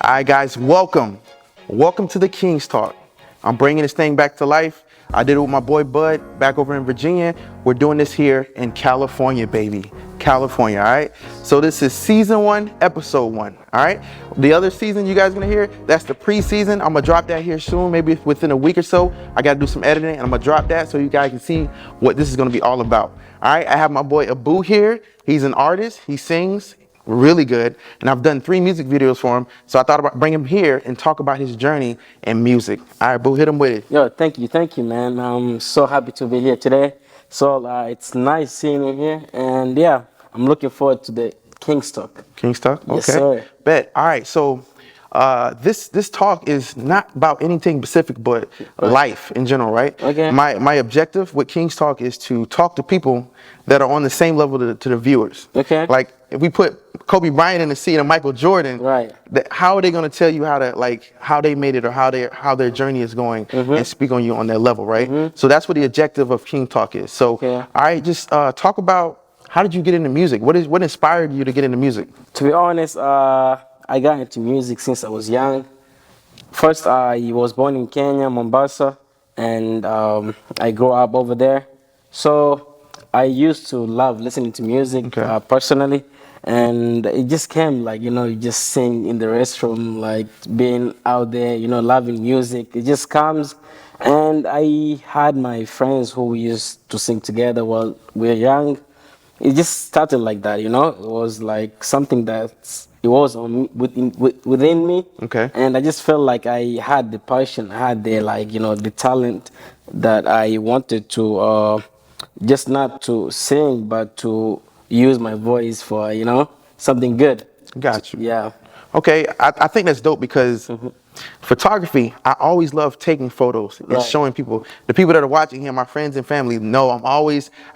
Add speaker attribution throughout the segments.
Speaker 1: All right, guys, welcome. Welcome to the King's Talk. I'm bringing this thing back to life. I did it with my boy Bud back over in Virginia. We're doing this here in California, baby. California, all right? So this is season 1, episode 1, all right? The other season you guys gonna hear, that's the preseason. I'm gonna drop that here soon, maybe within a week or so. I gotta do some editing and I'm gonna drop that so you guys can see what this is gonna be all about. All right, I have my boy Abu here. He's an artist, he sings, really good, and I've done 3 music videos for him, so I thought about bringing him here and talk about his journey in music. All right, boo, hit him with it.
Speaker 2: Yo, thank you, man. I'm so happy to be here today. So it's nice seeing you here, and yeah, I'm looking forward to the King's Talk.
Speaker 1: King's Talk? Okay.
Speaker 2: Yes, sir.
Speaker 1: Bet. All right, so this talk is not about anything specific, but life in general, right?
Speaker 2: Okay.
Speaker 1: My objective with King's Talk is to talk to people that are on the same level to the viewers.
Speaker 2: Okay.
Speaker 1: Like if we put Kobe Bryant in the seat of Michael Jordan,
Speaker 2: Right.
Speaker 1: How are they going to tell you how they made it or how their journey is going and speak on you on their level, right? So that's what the objective of King Talk is. So,
Speaker 2: Okay.
Speaker 1: all right, just talk about how did you get into music? What inspired you to get into music?
Speaker 2: To be honest, I got into music since I was young. First, I was born in Kenya, Mombasa, and I grew up over there. So I used to love listening to music personally, and it just came like, you just sing in the restroom, like being out there, loving music. It just comes. And I had my friends who used to sing together while we were young. It just started like that, It was like something it was within me.
Speaker 1: Okay.
Speaker 2: And I just felt like I had the passion, I had the talent that I wanted to just not to sing, but to use my voice for, something good.
Speaker 1: Got you.
Speaker 2: Yeah.
Speaker 1: Okay, I think that's dope because photography, I always love taking photos and
Speaker 2: Right.
Speaker 1: showing people. The people that are watching here, my friends and family, know I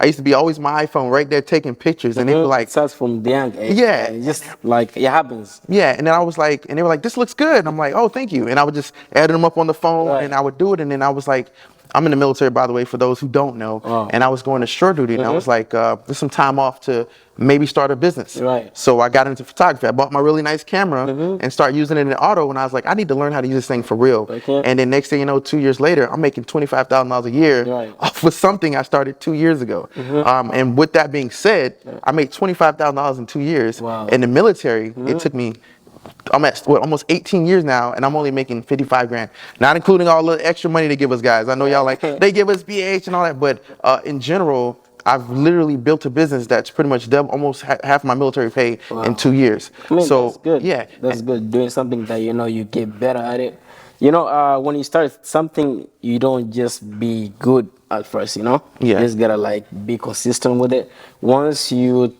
Speaker 1: used to be always my iPhone right there taking pictures, and they were like,
Speaker 2: It starts from the young age.
Speaker 1: Yeah.
Speaker 2: It just like it happens.
Speaker 1: yeah, and then I was like, and they were like, this looks good. And I'm like, oh, thank you. And I would just add them up on the phone
Speaker 2: Right.
Speaker 1: and I would do it. And then I was like, I'm in the military, by the way, for those who don't know.
Speaker 2: Oh.
Speaker 1: And I was going to shore duty, and I was like, there's some time off to maybe start a business.
Speaker 2: Right.
Speaker 1: So I got into photography. I bought my really nice camera and started using it in auto. And I was like, I need to learn how to use this thing for real.
Speaker 2: Okay.
Speaker 1: And then next thing you know, 2 years later, I'm making $25,000 a year
Speaker 2: Right.
Speaker 1: off of something I started 2 years ago. And with that being said, I made $25,000 in 2 years.
Speaker 2: Wow.
Speaker 1: In the military, it took me, I'm at almost 18 years now, and I'm only making 55 grand, not including all the extra money they give us, guys. I know y'all like, they give us BH and all that, but in general, I've literally built a business that's pretty much almost half my military pay in 2 years.
Speaker 2: I mean,
Speaker 1: So
Speaker 2: that's good.
Speaker 1: yeah,
Speaker 2: That's good. Doing something that you get better at it. When you start something, you don't just be good at first.
Speaker 1: Yeah.
Speaker 2: You just gotta be consistent with it. Once you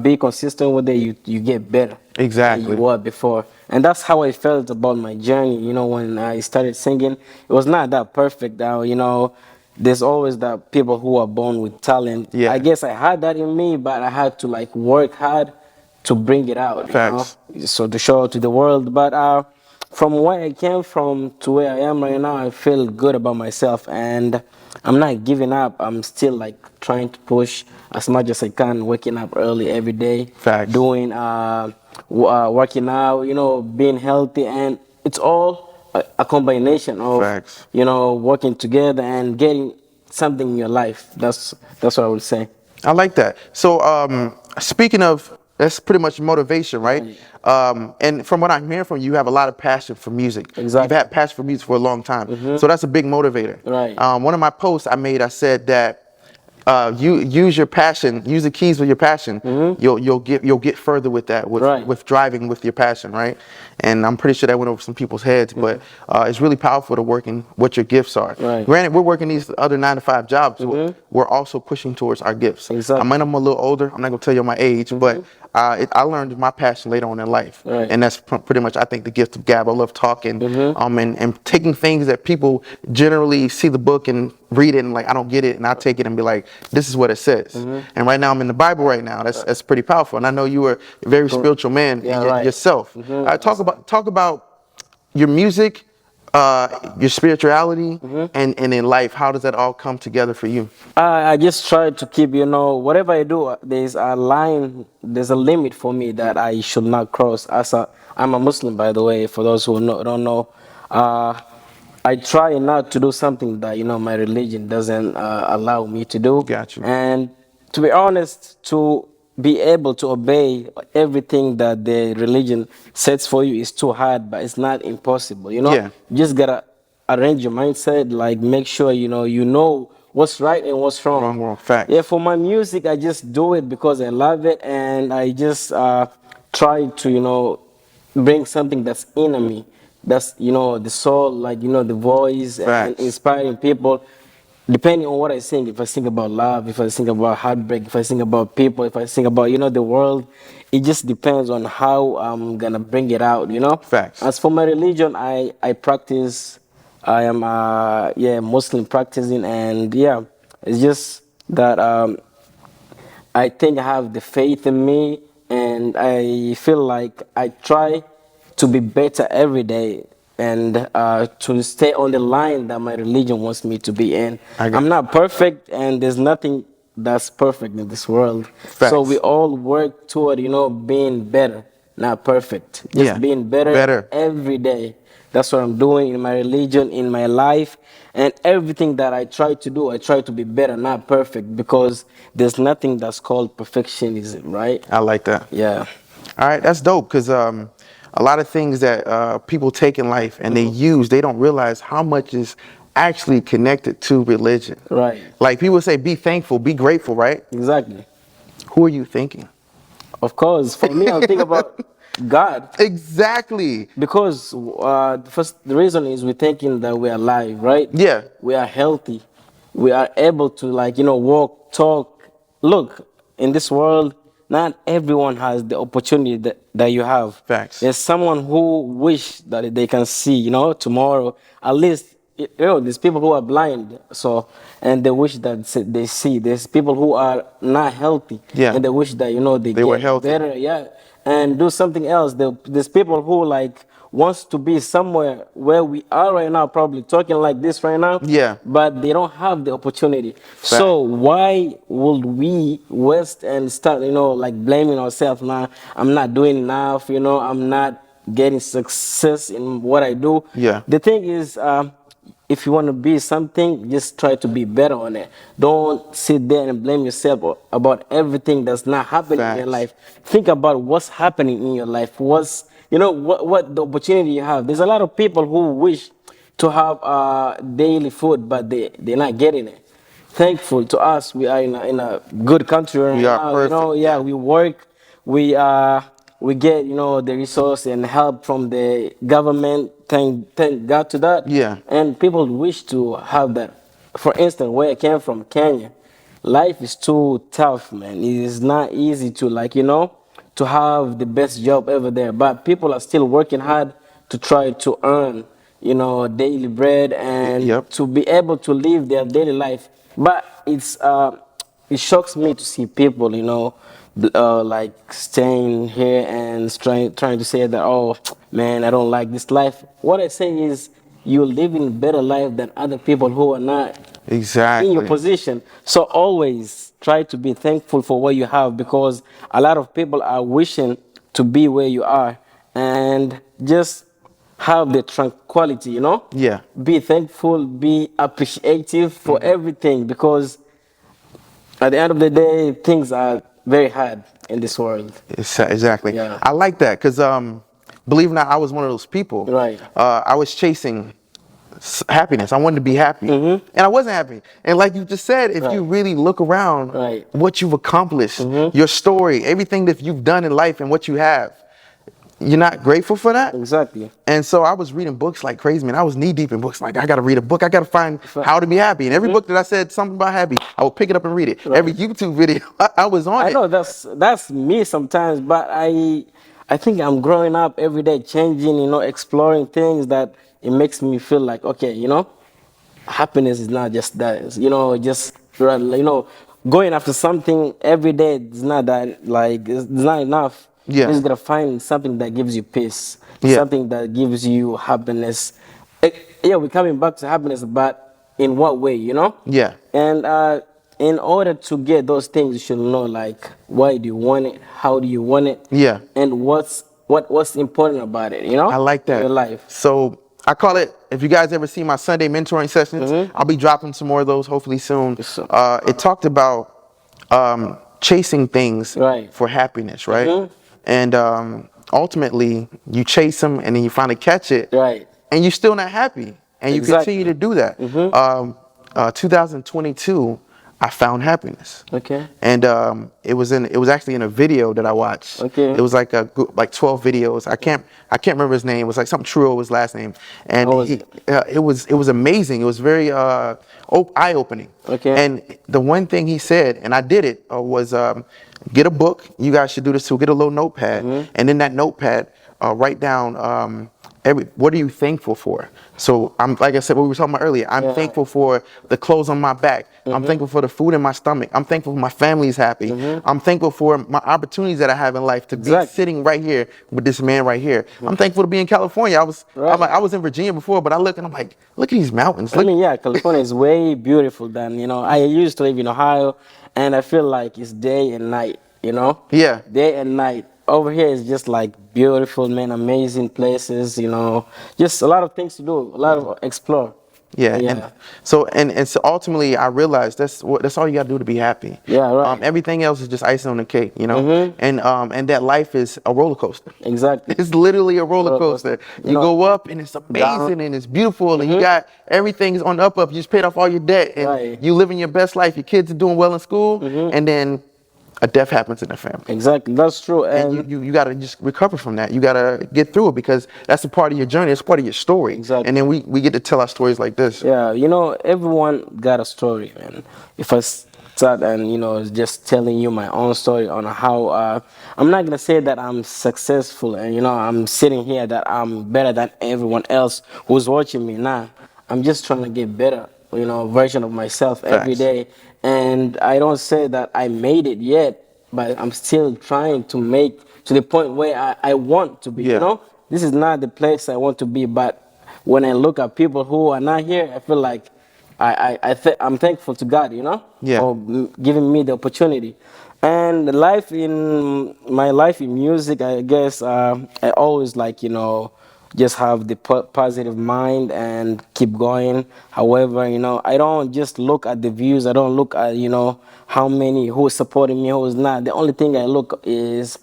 Speaker 2: be consistent with it, you get better.
Speaker 1: Exactly.
Speaker 2: Than you were before, and that's how I felt about my journey. When I started singing, it was not that perfect. There's always that people who are born with talent.
Speaker 1: Yeah.
Speaker 2: I guess I had that in me, but I had to work hard to bring it out.
Speaker 1: Facts.
Speaker 2: So to show it to the world. But from where I came from to where I am right now, I feel good about myself, and I'm not giving up. I'm still trying to push as much as I can, waking up early every day.
Speaker 1: Facts.
Speaker 2: Doing working out, being healthy, and it's all a combination of
Speaker 1: Facts.
Speaker 2: working together and getting something in your life. That's what I would say.
Speaker 1: I like that. So speaking of, that's pretty much motivation, right? And from what I'm hearing from you, you have a lot of passion for music.
Speaker 2: Exactly.
Speaker 1: You've had passion for music for a long time. So that's a big motivator.
Speaker 2: Right.
Speaker 1: One of my posts I said that you use your passion, use the keys with your passion. You'll get further with that,
Speaker 2: Right.
Speaker 1: with driving with your passion, right? And I'm pretty sure that went over some people's heads, but it's really powerful to work in what your gifts are.
Speaker 2: Right.
Speaker 1: Granted, we're working these other 9-to-5 jobs. We're also pushing towards our gifts.
Speaker 2: Exactly.
Speaker 1: I'm a little older. I'm not gonna tell you my age, but I learned my passion later on in life,
Speaker 2: Right.
Speaker 1: and that's pretty much, I think, the gift of gab. I love talking, and taking things that people generally see the book and read it and I don't get it, and I take it and be like, this is what it says. And right now I'm in the Bible right now. That's pretty powerful. And I know you were a very spiritual man
Speaker 2: Yeah, right.
Speaker 1: yourself. Talk about your music. your spirituality, and in life? How does that all come together for you?
Speaker 2: I just try to keep, whatever I do, there's a line, there's a limit for me that I should not cross. I'm a Muslim, by the way, for those who don't know. Uh, I try not to do something that, my religion doesn't allow me to do.
Speaker 1: Got you.
Speaker 2: And to be honest, to be able to obey everything that the religion sets for you is too hard, but it's not impossible.
Speaker 1: Yeah.
Speaker 2: You just gotta arrange your mindset, like make sure you know what's right and what's wrong.
Speaker 1: Wrong, wrong. Facts.
Speaker 2: Yeah, for my music, I just do it because I love it, and I just try to bring something that's in me, that's the soul, like the voice, and
Speaker 1: Facts.
Speaker 2: inspiring people. Depending on what I sing, if I sing about love, if I sing about heartbreak, if I sing about people, if I sing about the world, it just depends on how I'm gonna bring it out.
Speaker 1: Facts.
Speaker 2: As for my religion, I practice. I am Muslim practicing, and yeah, it's just that I think I have the faith in me, and I feel like I try to be better every day, and to stay on the line that my religion wants me to be in.
Speaker 1: I got-
Speaker 2: I'm not perfect, and there's nothing that's perfect in this world. So
Speaker 1: Facts.
Speaker 2: we all work toward, being better, not perfect. Just
Speaker 1: Yeah.
Speaker 2: being better,
Speaker 1: Better.
Speaker 2: every day. That's what I'm doing in my religion, in my life, and everything that I try to do, I try to be better, not perfect, because there's nothing that's called perfectionism, right?
Speaker 1: I like that.
Speaker 2: Yeah.
Speaker 1: All right, that's dope because a lot of things that people take in life and they don't realize how much is actually connected to religion.
Speaker 2: Right.
Speaker 1: Like people say, be thankful, be grateful, right?
Speaker 2: Exactly.
Speaker 1: Who are you thinking?
Speaker 2: Of course, for me, I'm thinking about God.
Speaker 1: Exactly.
Speaker 2: Because the reason is we're thinking that we're alive, right?
Speaker 1: Yeah.
Speaker 2: We are healthy. We are able to, like, walk, talk. Look, in this world, not everyone has the opportunity that you have.
Speaker 1: Facts.
Speaker 2: There's someone who wish that they can see, tomorrow. At least, there's people who are blind, so, and they wish that they see. There's people who are not healthy,
Speaker 1: Yeah.
Speaker 2: and they wish that they
Speaker 1: They were
Speaker 2: get
Speaker 1: healthy.
Speaker 2: better, yeah, and do something else. There's people who like wants to be somewhere where we are right now, probably talking like this right now.
Speaker 1: Yeah.
Speaker 2: But they don't have the opportunity. So why would we waste and start, like blaming ourselves? Now I'm not doing enough. I'm not getting success in what I do.
Speaker 1: Yeah.
Speaker 2: The thing is, if you want to be something, just try to be better on it. Don't sit there and blame yourself about everything that's not happening in your
Speaker 1: Facts.
Speaker 2: life. Think about what's happening in your life. What the opportunity you have. There's a lot of people who wish to have daily food, but they're not getting it. Thankful to us, we are in a good country right
Speaker 1: We are
Speaker 2: now.
Speaker 1: perfect.
Speaker 2: Yeah, we work, we get the resource and help from the government. Thank God to that.
Speaker 1: Yeah.
Speaker 2: And people wish to have that. For instance, where I came from, Kenya, life is too tough, man. It is not easy to to have the best job ever there. But people are still working hard to try to earn, daily bread and
Speaker 1: Yep.
Speaker 2: to be able to live their daily life. But it shocks me to see people, like staying here and trying to say that, oh man, I don't like this life. What I say is, you're living a better life than other people who are not
Speaker 1: Exactly.
Speaker 2: in your position. So always try to be thankful for what you have, because a lot of people are wishing to be where you are, and just have the tranquility,
Speaker 1: Yeah.
Speaker 2: Be thankful, be appreciative for everything, because at the end of the day, things are very hard in this world.
Speaker 1: Exactly.
Speaker 2: Yeah.
Speaker 1: I like that because, believe it or not, I was one of those people.
Speaker 2: Right.
Speaker 1: I was chasing happiness. I wanted to be happy, and I wasn't happy. And like you just said, if you
Speaker 2: Right.
Speaker 1: really look around,
Speaker 2: Right.
Speaker 1: what you've accomplished, your story, everything that you've done in life, and what you have, you're not grateful for that.
Speaker 2: Exactly.
Speaker 1: And so I was reading books like crazy, man. I was knee deep in books. Like, I got to read a book. I got to find how to be happy. And every book that I said something about happy, I would pick it up and read it.
Speaker 2: Right.
Speaker 1: Every YouTube video, I was on
Speaker 2: I
Speaker 1: it.
Speaker 2: know that's me sometimes, but I think I'm growing up every day, changing, exploring things that it makes me feel like, okay, happiness is not just that, just going after something every day is not that, like, it's not enough.
Speaker 1: Yeah.
Speaker 2: You just gotta find something that gives you peace,
Speaker 1: Yeah.
Speaker 2: something that gives you happiness. yeah, we're coming back to happiness, but in what way, you know?
Speaker 1: Yeah.
Speaker 2: And in order to get those things, you should know like why do you want it, how do you want it,
Speaker 1: Yeah.
Speaker 2: and what's important about it, you know,
Speaker 1: I like
Speaker 2: in your
Speaker 1: that.
Speaker 2: life.
Speaker 1: So I call it, if you guys ever see my Sunday mentoring sessions, I'll be dropping some more of those hopefully soon.
Speaker 2: Yes, sir.
Speaker 1: It talked about chasing things
Speaker 2: Right.
Speaker 1: for happiness, right? And ultimately, you chase them and then you finally catch it,
Speaker 2: Right.
Speaker 1: and you're still not happy. And you
Speaker 2: Exactly.
Speaker 1: continue to do that. 2022, I found happiness.
Speaker 2: Okay.
Speaker 1: And it was actually in a video that I watched.
Speaker 2: Okay.
Speaker 1: It was like like 12 videos. I can't remember his name. It was like something Truo, his last name. And
Speaker 2: How was it?
Speaker 1: it was amazing. It was very eye opening.
Speaker 2: Okay.
Speaker 1: And the one thing he said, and I did it, was get a book. You guys should do this too. Get a little notepad, and in that notepad, write down. What are you thankful for? So I'm like I said, what we were talking about earlier. I'm thankful for the clothes on my back. I'm thankful for the food in my stomach. I'm thankful for my family's happy. I'm thankful for my opportunities that I have in life to be sitting right here with this man right here. I'm thankful to be in California. I was in Virginia before, but I look and I'm like, look at these mountains.
Speaker 2: I
Speaker 1: Look.
Speaker 2: mean, yeah, California is way beautiful than, you know, I used to live in Ohio, and I feel like it's day and night, you know?
Speaker 1: Yeah.
Speaker 2: Day and night. Over here is just like beautiful, man, amazing places, you know, just a lot of things to do, a lot of explore.
Speaker 1: Yeah,
Speaker 2: Yeah.
Speaker 1: and so ultimately, I realized that's all you gotta do to be happy.
Speaker 2: Yeah, right.
Speaker 1: Everything else is just icing on the cake, you know. And that life is a roller coaster.
Speaker 2: Exactly.
Speaker 1: It's literally a roller coaster.
Speaker 2: You
Speaker 1: You
Speaker 2: know,
Speaker 1: go up and it's amazing and it's beautiful and you got everything's on the up. You just paid off all your debt and
Speaker 2: Right.
Speaker 1: you living your best life. Your kids are doing well in school, and then a death happens in the family.
Speaker 2: Exactly, that's true.
Speaker 1: And you got to just recover from that. You got to get through it because that's a part of your journey. It's part of your story.
Speaker 2: Exactly.
Speaker 1: And then we get to tell our stories like this.
Speaker 2: Yeah, you know, everyone got a story, man. If I start and, you know, just telling you my own story on how, I'm not gonna say that I'm successful and, you know, I'm sitting here that I'm better than everyone else who's watching me now. I'm just trying to get better, you know, version of myself every
Speaker 1: Facts.
Speaker 2: day. And I don't say that I made it yet, but I'm still trying to make to the point where I want to be,
Speaker 1: Yeah.
Speaker 2: you know? This is not the place I want to be, but when I look at people who are not here, I feel like I'm thankful to God, you know,
Speaker 1: Yeah.
Speaker 2: for giving me the opportunity. And my life in music, I guess I always like, you know, just have the positive mind and keep going. However, you know, I don't just look at the views. I don't look at, you know, how many who is supporting me, who is not. The only thing I look is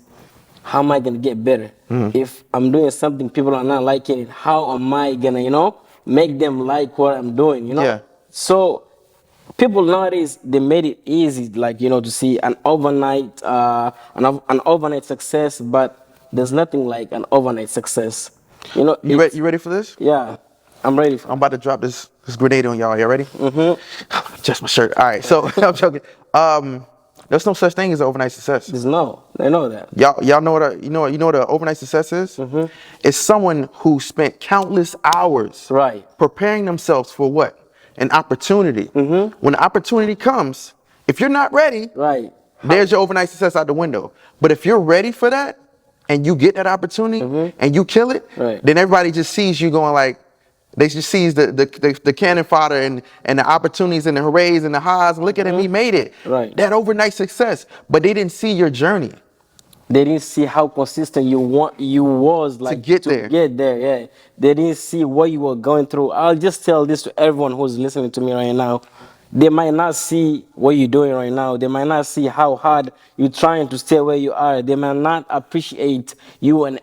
Speaker 2: how am I gonna get better? If I'm doing something people are not liking it, how am I gonna, you know, make them like what I'm doing, you know?
Speaker 1: Yeah.
Speaker 2: So people nowadays they made it easy, like, you know, to see an overnight an overnight success, but there's nothing like an overnight success. You know,
Speaker 1: You ready for this?
Speaker 2: yeah, I'm ready for
Speaker 1: I'm about to drop this grenade on y'all. You ready? Just my shirt. All right. So I'm joking. There's no such thing as overnight success.
Speaker 2: this. No, I know that.
Speaker 1: Y'all know what you know what an overnight success is? It's someone who spent countless hours
Speaker 2: Right.
Speaker 1: preparing themselves for what? An opportunity. When the opportunity comes, if you're not ready,
Speaker 2: Right.
Speaker 1: there's your overnight success out the window. But if you're ready for that and you get that opportunity and you kill it,
Speaker 2: Right.
Speaker 1: then everybody just sees you going like, they just sees the cannon fodder and the opportunities and the hoorays and the highs. Look at him, he made it.
Speaker 2: Right.
Speaker 1: That overnight success. But they didn't see your journey.
Speaker 2: They didn't see how consistent you was like
Speaker 1: get there.
Speaker 2: Get there, yeah. They didn't see what you were going through. I'll just tell this to everyone who's listening to me right now. They might not see what you're doing right now. They might not see how hard you're trying to stay where you are. They might not appreciate you and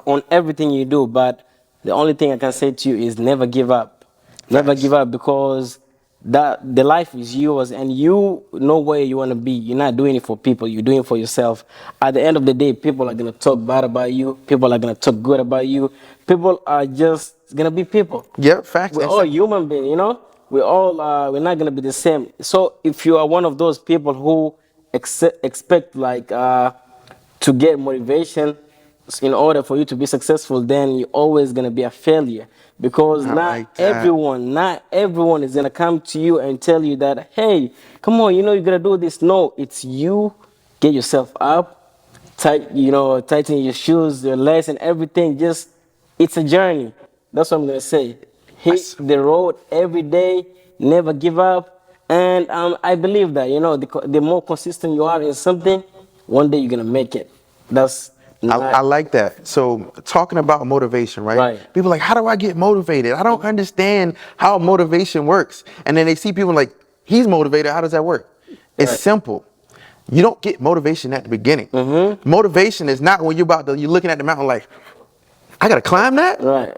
Speaker 2: on everything you do. But the only thing I can say to you is never give up. Never
Speaker 1: Facts.
Speaker 2: give up, because that the life is yours and you know where you want to be. You're not doing it for people, you're doing it for yourself. At the end of the day, people are going to talk bad about you, people are going to talk good about you. People are just going to be people.
Speaker 1: Yeah, facts.
Speaker 2: We're all human beings, you know. We're not going to be the same. So if you are one of those people who expect like to get motivation in order for you to be successful, then you're always going to be a failure, because
Speaker 1: I
Speaker 2: not
Speaker 1: like that.
Speaker 2: everyone is going to come to you and tell you that, hey, come on, you know, you're going to do this. No, it's you. Get yourself up, tighten your shoes, your legs and everything. Just, it's a journey. That's what I'm going to say. hit the road every day, never give up. And I believe that, the more consistent you are in something, one day you're going to make it. That's
Speaker 1: I
Speaker 2: not
Speaker 1: like that. So talking about motivation, right?
Speaker 2: right.
Speaker 1: People are like, how do I get motivated? I don't understand how motivation works. And then they see people like, he's motivated. How does that work? It's
Speaker 2: Right.
Speaker 1: simple. You don't get motivation at the beginning. Motivation is not when you're looking at the mountain like, I gotta climb that.
Speaker 2: Right.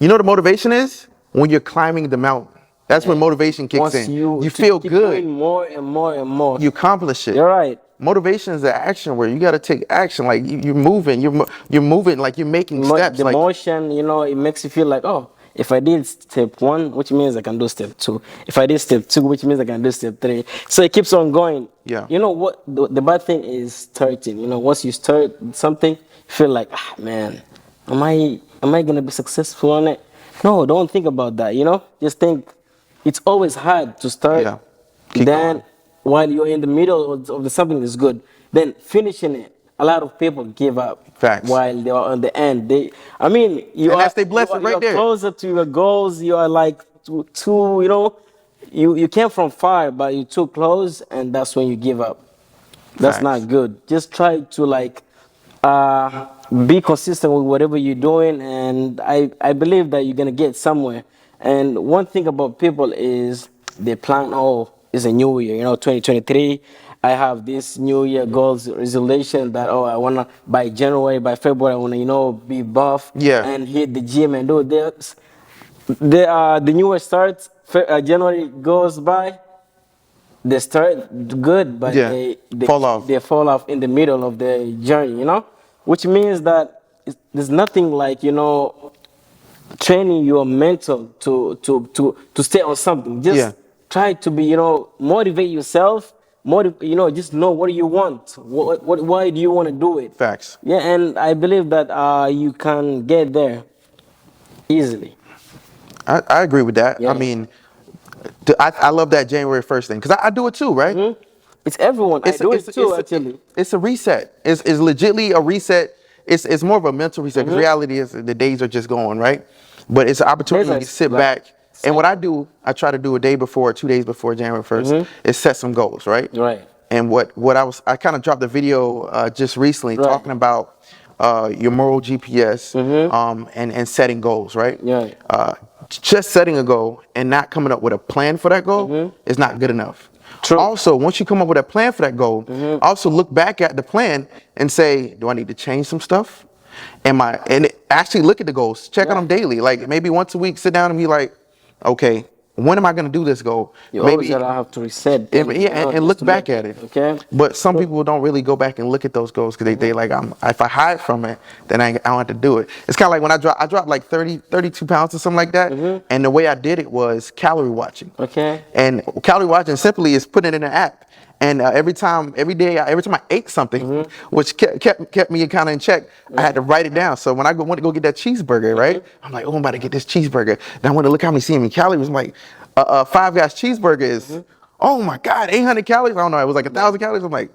Speaker 1: You know what the motivation is? When you're climbing the mountain. That's when motivation kicks
Speaker 2: Once
Speaker 1: in.
Speaker 2: you
Speaker 1: You
Speaker 2: to
Speaker 1: feel
Speaker 2: keep
Speaker 1: good.
Speaker 2: doing more and more and more.
Speaker 1: You accomplish it.
Speaker 2: You're right.
Speaker 1: Motivation is the action where you got to take action. Like you're moving, you're moving, like you're making steps.
Speaker 2: The
Speaker 1: Like
Speaker 2: motion, it makes you feel like, oh, if I did step one, which means I can do step two. If I did step two, which means I can do step three. So it keeps on going.
Speaker 1: Yeah.
Speaker 2: You know what? The bad thing is starting. Once you start something, you feel like, man, am I gonna be successful on it? No, don't think about that. Just think it's always hard to start.
Speaker 1: Yeah. Keep
Speaker 2: Then
Speaker 1: going.
Speaker 2: while you're in the middle of the something is good, then finishing it. A lot of people give up
Speaker 1: Facts.
Speaker 2: while they are on the end. I mean,
Speaker 1: And that's their blessing right there.
Speaker 2: closer to your goals. You are like too, you came from far, but you're too close, and that's when you give up. That's
Speaker 1: Facts.
Speaker 2: not good. Just try to uh, be consistent with whatever you're doing, and I believe that you're gonna get somewhere. And one thing about people is they plan, oh, it's a new year, 2023. I have this new year goals resolution that, oh, I wanna by January, by February, I wanna be buff
Speaker 1: Yeah.
Speaker 2: and hit the gym and do this. The new year starts, January goes by, they start good, but
Speaker 1: Yeah. Fall off.
Speaker 2: they fall off in the middle of the journey, which means that there's nothing like training your mental to stay on something. Just
Speaker 1: Yeah.
Speaker 2: try to be motivate yourself. Just know what you want. Why do you want to do it?
Speaker 1: Facts.
Speaker 2: Yeah, and I believe that you can get there easily.
Speaker 1: I agree with that.
Speaker 2: Yeah.
Speaker 1: I mean, I love that January 1st thing because I do it too, right?
Speaker 2: It's everyone. I do it too, actually.
Speaker 1: It's a reset. It's legitly a reset. It's more of a mental reset because reality is the days are just going, right? But it's an opportunity
Speaker 2: Days are
Speaker 1: to sit
Speaker 2: like-
Speaker 1: back. And what I do, I try to do a day before, 2 days before January 1st, is set some goals, right?
Speaker 2: Right.
Speaker 1: And I kind of dropped a video just recently
Speaker 2: Right.
Speaker 1: talking about your moral GPS and setting goals, right?
Speaker 2: Yeah.
Speaker 1: Just setting a goal and not coming up with a plan for that goal is not good enough.
Speaker 2: True.
Speaker 1: Also, once you come up with a plan for that goal, also look back at the plan and say, do I need to change some stuff? And actually look at the goals, check on them daily. Like maybe once a week, sit down and be like, okay, when am I going to do this goal?
Speaker 2: You always gotta have to reset.
Speaker 1: And look back at it.
Speaker 2: Okay.
Speaker 1: But some people don't really go back and look at those goals because they like, if I hide from it, then I don't have to do it. It's kind of like when I dropped like 32 pounds or something like that. And the way I did it was calorie watching.
Speaker 2: Okay.
Speaker 1: And calorie watching simply is putting it in an app. And every time I ate something, which kept me kind of in check, I had to write it down. So when I went to go get that cheeseburger, right? I'm like, oh, I'm about to get this cheeseburger. Then I want to look how many calories. I'm like, Five Guys cheeseburger is, oh my God, 800 calories. I don't know. It was like 1,000 calories. I'm like,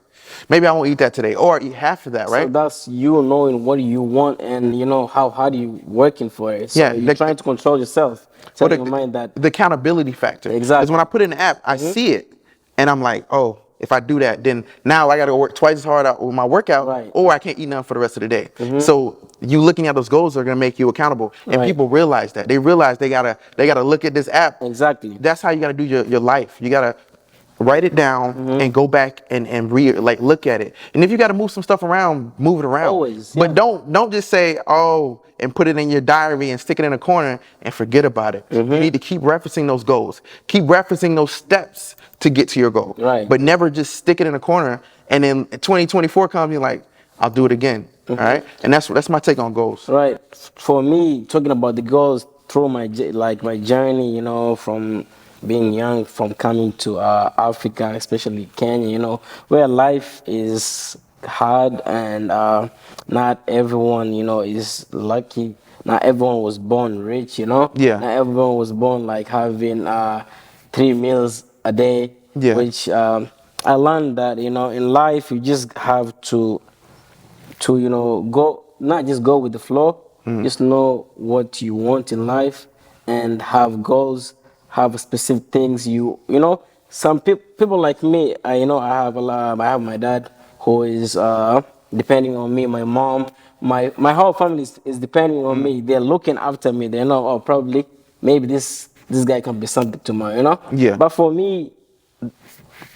Speaker 1: maybe I won't eat that today, or eat half of that, right?
Speaker 2: So that's you knowing what you want and how hard you working for it. So
Speaker 1: Yeah,
Speaker 2: you're trying to control yourself. Tell your mind that.
Speaker 1: The accountability factor.
Speaker 2: Exactly.
Speaker 1: Because when I put it in the app, I see it, and I'm like, oh, if I do that, then now I got to work twice as hard out with my workout,
Speaker 2: Right.
Speaker 1: or I can't eat nothing for the rest of the day. So you looking at those goals are gonna make you accountable, and
Speaker 2: Right.
Speaker 1: people realize that. They realize they gotta look at this app.
Speaker 2: Exactly.
Speaker 1: That's how you gotta do your life. You gotta write it down and go back and look at it. And if you gotta move some stuff around, move it around.
Speaker 2: Always,
Speaker 1: But
Speaker 2: yeah.
Speaker 1: don't just say, oh, and put it in your diary and stick it in a corner and forget about it. You need to keep referencing those goals. Keep referencing those steps to get to your goal.
Speaker 2: Right.
Speaker 1: But never just stick it in a corner and then 2024 comes, you're like, I'll do it again. All right. And that's my take on goals.
Speaker 2: Right. For me, talking about the goals through my journey, from being young, from coming to Africa, especially Kenya, where life is hard and not everyone, is lucky. Not everyone was born rich,
Speaker 1: Yeah.
Speaker 2: Not everyone was born like having 3 meals a day.
Speaker 1: Yeah.
Speaker 2: Which I learned that in life you just have to go, not just go with the flow, just know what you want in life and have goals, have specific things you know. Some people like me, I have a lot. I have my dad who is depending on me, my mom, my whole family is depending on me. They're looking after me. They know, oh, probably maybe this guy can be something tomorrow, you know.
Speaker 1: Yeah.
Speaker 2: But for me,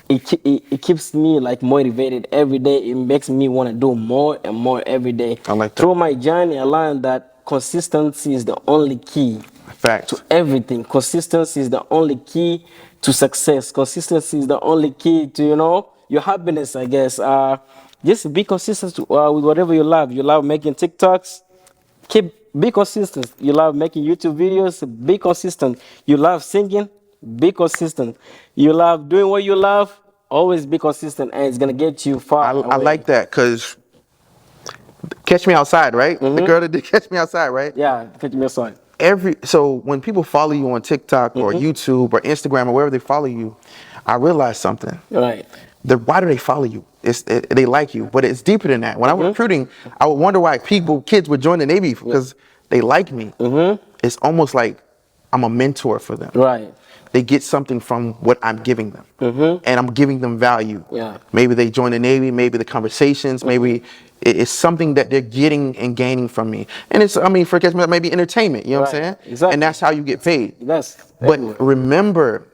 Speaker 2: it keeps me like motivated every day. It makes me want to do more and more every day.
Speaker 1: I like that.
Speaker 2: Through my journey, I learned that consistency is the only key to
Speaker 1: Facts.
Speaker 2: everything. Consistency is the only key to success. Consistency is the only key to, your happiness, I guess. Just be consistent with whatever you love. You love making TikToks, be consistent. You love making YouTube videos, be consistent. You love singing, be consistent. You love doing what you love, always be consistent, and it's gonna get you far away.
Speaker 1: I like that because Catch Me Outside, right? The girl that did Catch Me Outside, right?
Speaker 2: Yeah, catch me aside.
Speaker 1: So when people follow you on TikTok or YouTube or Instagram or wherever they follow you, I realized something.
Speaker 2: Right.
Speaker 1: Why do they follow you? They like you, but it's deeper than that. When I'm recruiting, I would wonder why kids would join the Navy because they like me. It's almost like I'm a mentor for them.
Speaker 2: Right.
Speaker 1: They get something from what I'm giving them, and I'm giving them value.
Speaker 2: Yeah.
Speaker 1: Maybe they join the Navy, maybe the conversations, maybe it's something that they're getting and gaining from me. And for catch me, maybe entertainment. You know what I'm saying?
Speaker 2: Exactly.
Speaker 1: And that's how you get paid.
Speaker 2: That's
Speaker 1: But
Speaker 2: everywhere.
Speaker 1: remember,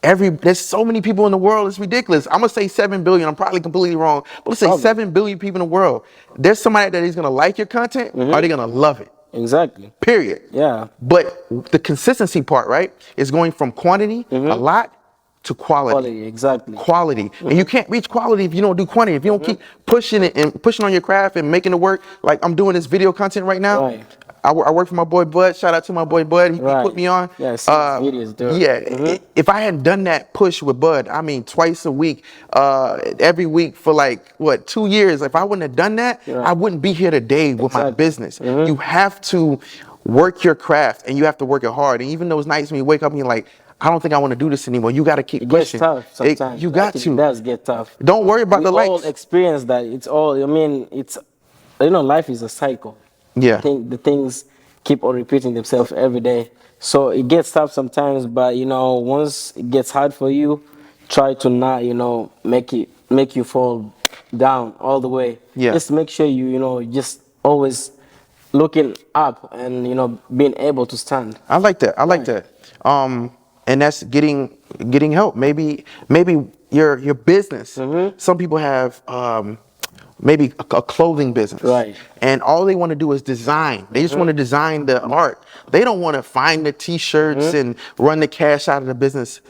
Speaker 1: there's so many people in the world. It's ridiculous. I'm gonna say 7 billion. I'm probably completely wrong, but let's say
Speaker 2: Probably.
Speaker 1: 7 billion people in the world. There's somebody that is gonna like your content, or they're gonna love it.
Speaker 2: Exactly.
Speaker 1: Period.
Speaker 2: Yeah.
Speaker 1: But the consistency part, right, is going from quantity, a lot, to quality.
Speaker 2: Quality, exactly.
Speaker 1: Quality. And you can't reach quality if you don't do quantity. If you don't keep pushing it and pushing on your craft and making it work, like I'm doing this video content right now.
Speaker 2: Right.
Speaker 1: I work for my boy Bud. Shout out to my boy Bud. He put me on.
Speaker 2: Yeah, I see his videos, dude.
Speaker 1: Yeah. If I hadn't done that push with Bud, twice a week, every week for 2 years. If I wouldn't have done that, I wouldn't be here today with my business. You have to work your craft and you have to work it hard. And even those nights when you wake up and you're like, I don't think I want to do this anymore. You got to keep pushing.
Speaker 2: It gets tough sometimes.
Speaker 1: You got to.
Speaker 2: It does get tough.
Speaker 1: Don't worry about
Speaker 2: We
Speaker 1: the
Speaker 2: all
Speaker 1: likes.
Speaker 2: experience that. It's all. Life is a cycle.
Speaker 1: Yeah.
Speaker 2: The things keep on repeating themselves every day. So it gets tough sometimes, but once it gets hard for you, try to not, make you fall down all the way.
Speaker 1: Yeah.
Speaker 2: Just make sure just always looking up and being able to stand.
Speaker 1: I like that. I like that. And that's getting help. Maybe your business. Some people have maybe a clothing business.
Speaker 2: Right.
Speaker 1: And all they want to do is design. They just want to design the art. They don't want to find the t-shirts and run the cash out of the business.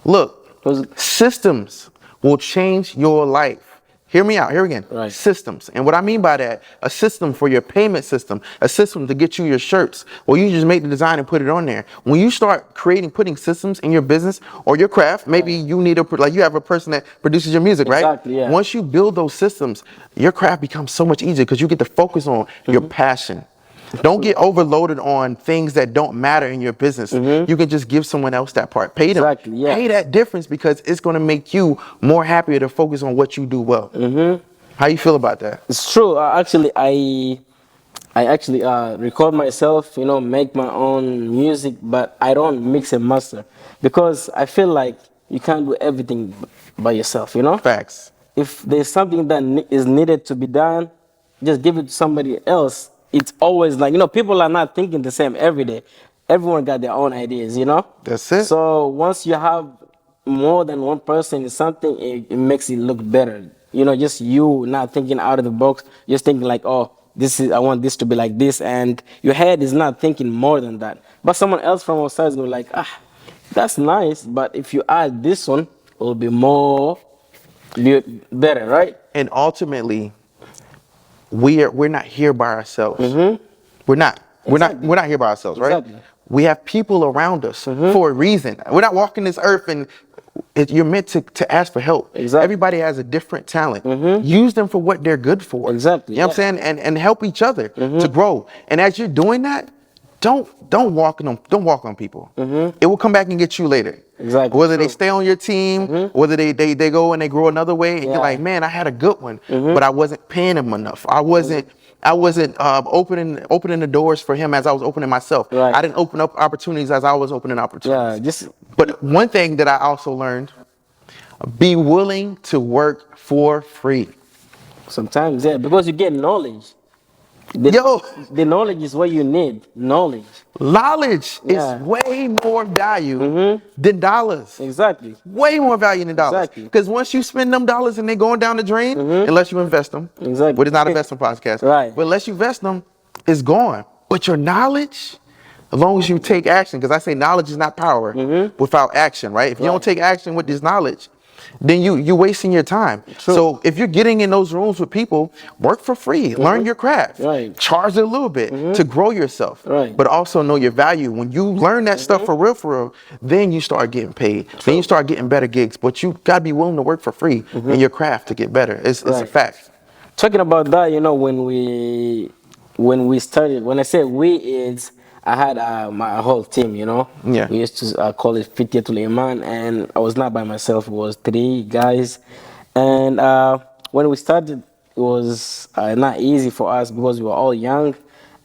Speaker 1: Look, systems will change your life. Hear me out. Here again.
Speaker 2: Right.
Speaker 1: Systems. And what I mean by that, a system for your payment system, a system to get you your shirts. Well, you just make the design and put it on there. When you start putting systems in your business or your craft, maybe you need you have a person that produces your music, right?
Speaker 2: Exactly, yeah.
Speaker 1: Once you build those systems, your craft becomes so much easier because you get to focus on your passion. Don't get overloaded on things that don't matter in your business. You can just give someone else that part. Pay them.
Speaker 2: Exactly, yeah.
Speaker 1: Pay that difference because it's going to make you more happier to focus on what you do well. How you feel about that?
Speaker 2: It's true. I actually record myself, make my own music, but I don't mix and master because I feel like you can't do everything by yourself,
Speaker 1: Facts.
Speaker 2: If there's something that is needed to be done, just give it to somebody else. It's always like, people are not thinking the same every day. Everyone got their own ideas,
Speaker 1: That's it.
Speaker 2: So once you have more than one person in something, it makes it look better. Just you not thinking out of the box, just thinking like, oh, I want this to be like this, and your head is not thinking more than that. But someone else from outside is going to be like, that's nice, but if you add this one, it will be more better, right?
Speaker 1: And ultimately, we're not here by ourselves. We're not. We're not here by ourselves, right?
Speaker 2: Exactly.
Speaker 1: We have people around us for a reason. We're not walking this earth and you're meant to ask for help.
Speaker 2: Exactly.
Speaker 1: Everybody has a different talent. Use them for what they're good for.
Speaker 2: Exactly,
Speaker 1: You know what I'm saying? And help each other to grow. And as you're doing that, don't walk on people. It will come back and get you later.
Speaker 2: Exactly.
Speaker 1: Whether they stay on your team, whether they go and they grow another way, and you're
Speaker 2: Yeah.
Speaker 1: like, man, I had a good one, but I wasn't paying them enough. I wasn't I wasn't opening the doors for him as I was opening myself.
Speaker 2: Right.
Speaker 1: I didn't open up opportunities as I was opening
Speaker 2: Yeah,
Speaker 1: opportunities.
Speaker 2: just
Speaker 1: But one thing that I also learned: be willing to work for free.
Speaker 2: sometimes, yeah, because you get knowledge. The,
Speaker 1: Yo,
Speaker 2: the knowledge is what you need. Knowledge.
Speaker 1: knowledge is
Speaker 2: Yeah.
Speaker 1: way more value
Speaker 2: Mm-hmm.
Speaker 1: than dollars.
Speaker 2: Exactly.
Speaker 1: Way more value than dollars.
Speaker 2: Exactly.
Speaker 1: Because once you spend them dollars and they're going down the drain,
Speaker 2: Mm-hmm.
Speaker 1: unless you invest them,
Speaker 2: Exactly.
Speaker 1: which is not an investment podcast,
Speaker 2: Right.
Speaker 1: but unless you invest them, it's gone. But your knowledge, as long as you take action, because I say knowledge is not power without action, right? If you don't
Speaker 2: Right.
Speaker 1: take action with this knowledge, then you're wasting your time.
Speaker 2: True.
Speaker 1: So if you're getting in those rooms with people, work for free, learn your craft,
Speaker 2: Right.
Speaker 1: charge a little bit to grow yourself,
Speaker 2: Right.
Speaker 1: but also know your value. When you learn that stuff for real, then you start getting paid. Then you start getting better gigs. But you gotta be willing to work for free in your craft to get better. It's a
Speaker 2: Right.
Speaker 1: fact.
Speaker 2: Talking about that, you know, when we started, when I say we, is I had my whole team, you know.
Speaker 1: Yeah.
Speaker 2: We used to call it Fityatul Iman, and I was not by myself. It was 3 guys, and when we started, it was not easy for us because we were all young,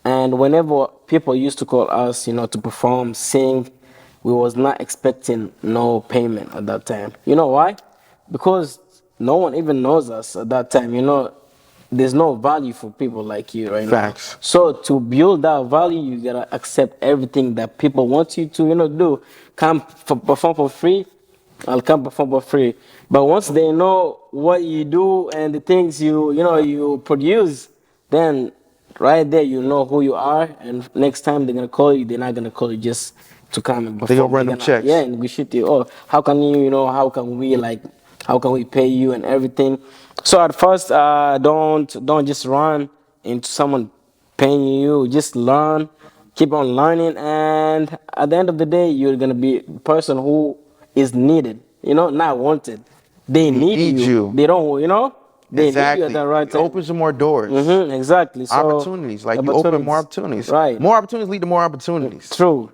Speaker 2: and whenever people used to call us, you know, to perform, sing, we was not expecting no payment at that time. You know why? Because no one even knows us at that time. You know, there's no value for people like you right
Speaker 1: Facts.
Speaker 2: now. So to build that value, you gotta accept everything that people want you to, you know, do. Perform for free. I'll come perform for free. But once they know what you do and the things you produce, then right there you know who you are. And next time they're gonna call you, they're not gonna call you just to come and perform.
Speaker 1: They gonna run
Speaker 2: They're
Speaker 1: them
Speaker 2: gonna-
Speaker 1: checks.
Speaker 2: Yeah, negotiate you. Oh, how can you, how can we how can we pay you and everything? So at first, don't just run into someone paying you. Just learn, keep on learning, and at the end of the day, you're gonna be a person who is needed. You know, not wanted. They need
Speaker 1: need you.
Speaker 2: They don't. They need you at
Speaker 1: Exactly.
Speaker 2: the right
Speaker 1: It
Speaker 2: time.
Speaker 1: opens some more doors.
Speaker 2: Exactly. So
Speaker 1: Opportunities. Like you open more opportunities.
Speaker 2: Right.
Speaker 1: More opportunities lead to more opportunities.
Speaker 2: True.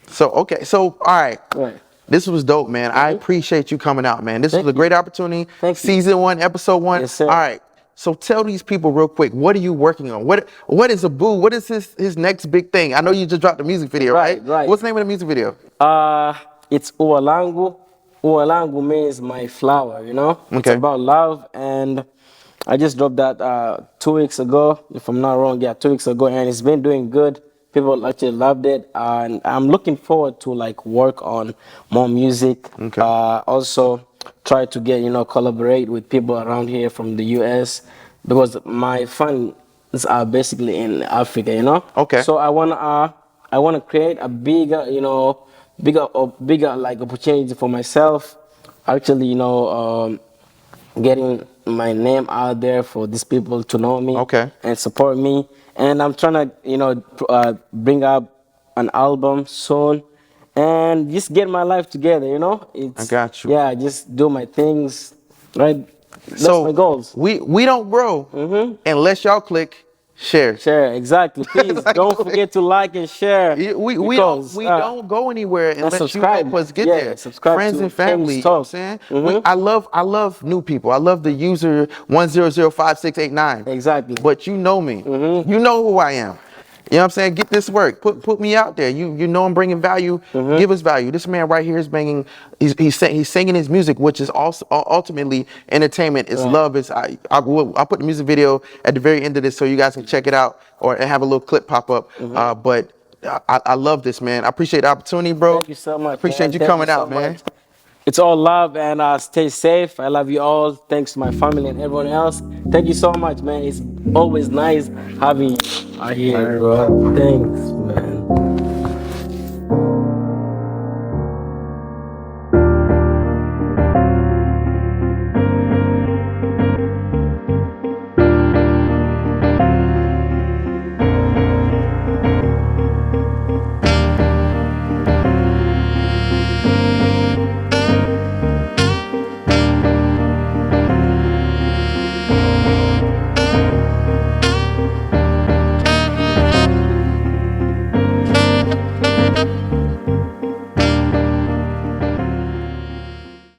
Speaker 1: So okay. So all right.
Speaker 2: Right.
Speaker 1: This was dope, man. I appreciate you coming out, man. This was a great opportunity.
Speaker 2: Thank you.
Speaker 1: Season 1, episode 1.
Speaker 2: Yes, sir.
Speaker 1: All right. So tell these people real quick, what are you working on? What is Abu? What is his next big thing? I know you just dropped a music video, right?
Speaker 2: Right.
Speaker 1: What's the name of the music video?
Speaker 2: It's Uwalangu. Uwalangu means my flower, you know? It's
Speaker 1: Okay.
Speaker 2: about love, and I just dropped that 2 weeks ago, if I'm not wrong. Yeah, 2 weeks ago, and it's been doing good. People actually loved it, and I'm looking forward to work on more music.
Speaker 1: Okay.
Speaker 2: Also, try to get collaborate with people around here from the U.S. because my fans are basically in Africa, you know.
Speaker 1: Okay.
Speaker 2: So I wanna create a bigger opportunity for myself. Actually, getting my name out there for these people to know me
Speaker 1: Okay.
Speaker 2: and support me. And I'm trying to, bring up an album soon and just get my life together,
Speaker 1: I got you.
Speaker 2: Yeah, just do my things, right? That's
Speaker 1: So
Speaker 2: my goals.
Speaker 1: we don't grow unless y'all click share.
Speaker 2: Share, exactly. Please don't forget to like and share.
Speaker 1: We
Speaker 2: because,
Speaker 1: don't go anywhere unless you
Speaker 2: subscribe.
Speaker 1: help us get
Speaker 2: Yeah,
Speaker 1: there.
Speaker 2: subscribe
Speaker 1: Friends
Speaker 2: to
Speaker 1: and family.
Speaker 2: King's
Speaker 1: You know what
Speaker 2: Talk.
Speaker 1: I'm saying? I love new people. I love the user 1005689.
Speaker 2: Exactly.
Speaker 1: But you know me. You know who I am. You know what I'm saying? Get this work. Put me out there. You know I'm bringing value. Give us value. This man right here is bringing. He's singing his music, which is also ultimately entertainment. It's love. It's I'll put the music video at the very end of this so you guys can check it out or have a little clip pop up. But I love this, man. I appreciate the opportunity, bro.
Speaker 2: Thank you so much.
Speaker 1: Appreciate
Speaker 2: man.
Speaker 1: you
Speaker 2: Thank
Speaker 1: coming
Speaker 2: so
Speaker 1: out, man.
Speaker 2: much. It's all love, and stay safe. I love you all. Thanks to my family and everyone else. Thank you so much, man. It's always nice having you here, bro. Thanks.